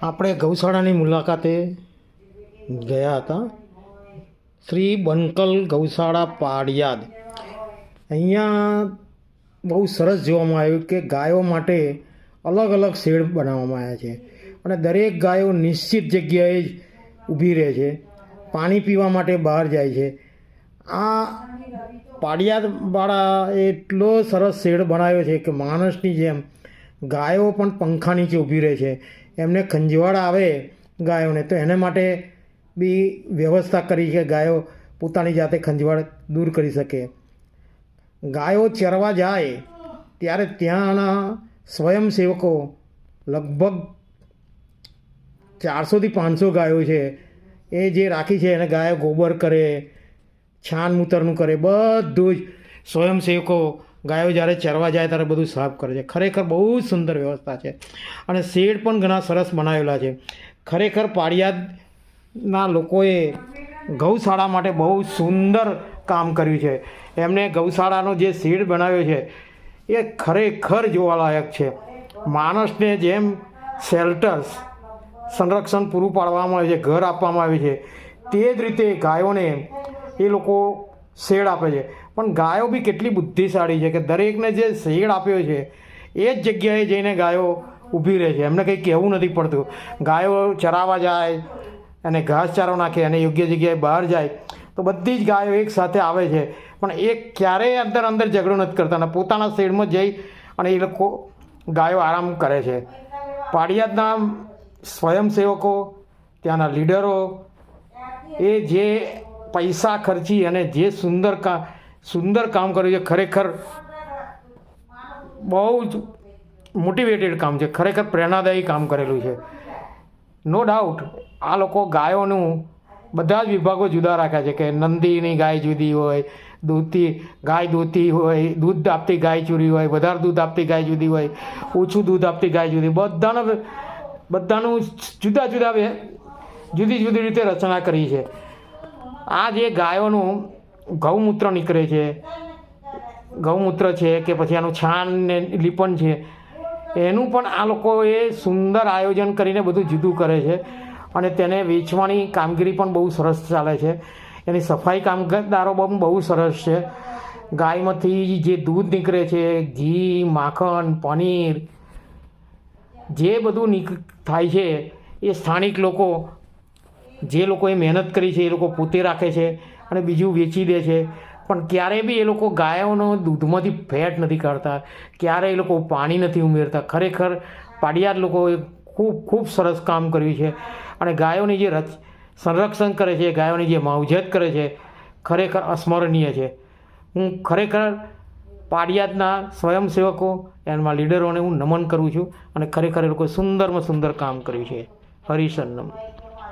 આપણે ગૌશાળાની મુલાકાતે ગયા હતા. શ્રી બનકલ ગૌશાળા પાળિયાદ. અહીંયા બહુ સરસ જોવામાં આવ્યું કે ગાયો માટે અલગ અલગ શેડ બનાવવામાં આવ્યા છે અને દરેક ગાયો નિશ્ચિત જગ્યાએ જ ઊભી રહે છે. પાણી પીવા માટે બહાર જાય છે. આ પાળિયાદવાળા એટલો સરસ શેડ બનાવ્યો છે કે માણસની જેમ ગાયો પણ પંખા નીચે ઊભી રહે છે. એમને ખંજવાળ આવે ગાયોને તો એને માટે બી વ્યવસ્થા કરી કે ગાયો પોતાની જાતે ખંજવાળ દૂર કરી શકે. ગાયો ચરવા જાય ત્યારે ત્યાંના સ્વયંસેવકો લગભગ 400થી 500 ગાયો છે એ જે રાખી છે એને ગાયો ગોબર કરે, છાન મૂતરનું કરે, બધું જ સ્વયંસેવકો ગાયો જ્યારે ચરવા જાય ત્યારે બધું સાફ કરે છે. ખરેખર બહુ જ સુંદર વ્યવસ્થા છે અને શેડ પણ ઘણા સરસ બનાવેલા છે. ખરેખર પાળિયાદના લોકોએ ગૌશાળા માટે બહુ સુંદર કામ કર્યું છે. એમને ગૌશાળાનો જે શેડ બનાવ્યો છે એ ખરેખર જોવાલાયક છે. માણસને જેમ શેલ્ટર્સ સંરક્ષણ પૂરું પાડવામાં આવે છે, ઘર આપવામાં આવે છે, તે જ રીતે ગાયોને એ લોકો શેડ આપે છે. પણ ગાયો બી કેટલી બુદ્ધિશાળી છે કે દરેકને જે શેડ આપ્યો છે એ જ જગ્યાએ જઈને ગાયો ઊભી રહે છે. એમને કંઈ કહેવું નથી પડતું. ગાયો ચરાવવા જાય અને ઘાસચારો નાખે અને યોગ્ય જગ્યાએ બહાર જાય તો બધી જ ગાયો એક સાથે આવે છે. પણ એ ક્યારેય અંદર ઝઘડો નથી કરતા અને પોતાના શેડમાં જઈ અને એ લોકો ગાયો આરામ કરે છે. પાળિયાદના સ્વયંસેવકો, ત્યાંના લીડરો એ જે પૈસા ખર્ચી અને જે સુંદર કામ કર્યું છે ખરેખર બહુ જ મોટિવેટેડ કામ છે. ખરેખર પ્રેરણાદાયી કામ કરેલું છે. નો ડાઉટ આ લોકો ગાયોનું બધા જ વિભાગો જુદા રાખ્યા છે કે નંદીની ગાય જુદી હોય, દૂધતી હોય, દૂધ આપતી ગાય જુદી હોય, વધારે દૂધ આપતી ગાય જુદી હોય, ઓછું દૂધ આપતી ગાય જુદી, બધાનું જુદી જુદી રીતે રચના કરી છે. આ જે ગાયોનું ગૌમૂત્ર નીકળે છે, ગૌમૂત્ર છે કે પછી આનું છાન ને લીપણ છે, એનું પણ આ લોકોએ સુંદર આયોજન કરીને બધું જુદું કરે છે અને તેને વેચવાની કામગીરી પણ બહુ સરસ ચાલે છે. એની સફાઈ કામદારો પણ બહુ સરસ છે. ગાયમાંથી જે દૂધ નીકળે છે, ઘી, માખણ, પનીર જે બધું થાય છે એ સ્થાનિક લોકો, જે લોકોએ મહેનત કરી છે એ લોકો પોતે રાખે છે અને બીજું વેચી દે છે. પણ ક્યારેય બી એ લોકો ગાયોનો દૂધમાંથી ફેટ નથી કાઢતા, ક્યારેય એ લોકો પાણી નથી ઉમેરતા. ખરેખર પાળિયાદ લોકોએ ખૂબ સરસ કામ કર્યું છે અને ગાયોની જે સંરક્ષણ કરે છે, ગાયોની જે માવજત કરે છે ખરેખર અસ્મરણીય છે. હું ખરેખર પાળિયાદના સ્વયંસેવકો એના લીડરોને હું નમન કરું છું અને ખરેખર એ લોકોએ સુંદરમાં સુંદર કામ કર્યું છે. હરિશન્નમ.